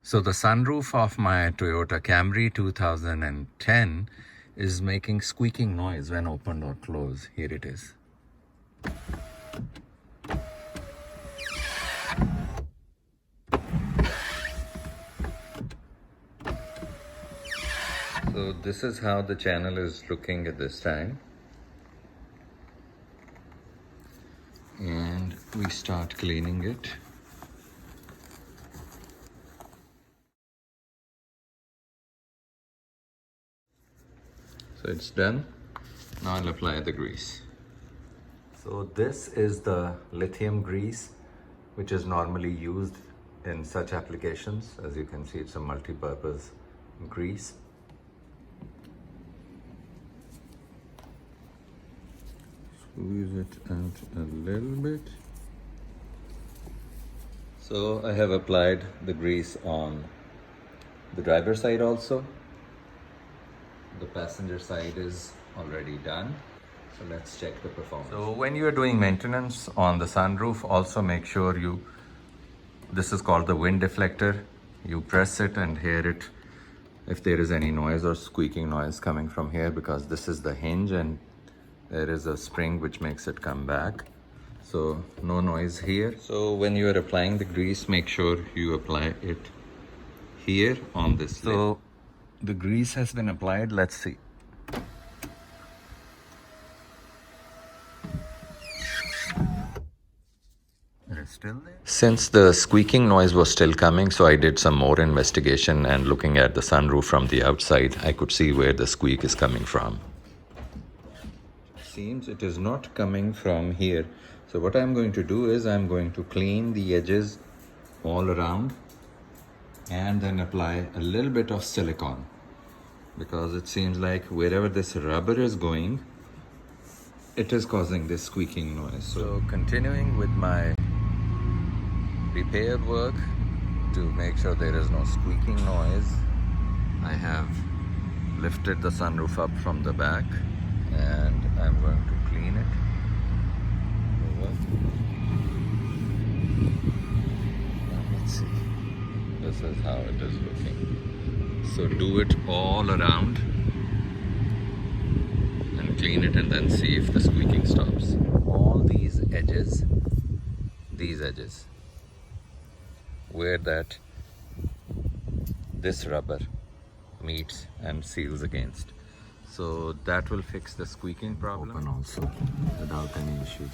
So the sunroof of my Toyota Camry 2010 is making squeaking noise when opened or closed. Here it is. So this is how the channel is looking at this time. And we start cleaning it. So it's done. Now I'll apply the grease. So this is the lithium grease, which is normally used in such applications. As you can see, it's a multi-purpose grease. Squeeze it out a little bit. So I have applied the grease on the driver's side also. The passenger side is already done. So let's check the performance. So when you are doing maintenance on the sunroof, also make sure this is called the wind deflector. You press it and hear it if there is any noise or squeaking noise coming from here, because this is the hinge and there is a spring which makes it come back. So no noise here. So when you are applying the grease, make sure you apply it here on this. So the grease has been applied. Let's see. It is still there. Since the squeaking noise was still coming, so I did some more investigation, and looking at the sunroof from the outside, I could see where the squeak is coming from. Seems it is not coming from here. So what I'm going to do is I'm going to clean the edges all around and then apply a little bit of silicone, because it seems like wherever this rubber is going, it is causing this squeaking noise. So continuing with my repair work to make sure there is no squeaking noise, I have lifted the sunroof up from the back and I'm going to clean it. Let's see. This is how it is looking. So do it all around and clean it, and then see if the squeaking stops. All these edges, where this rubber meets and seals against. So that will fix the squeaking problem. Open also without any issues.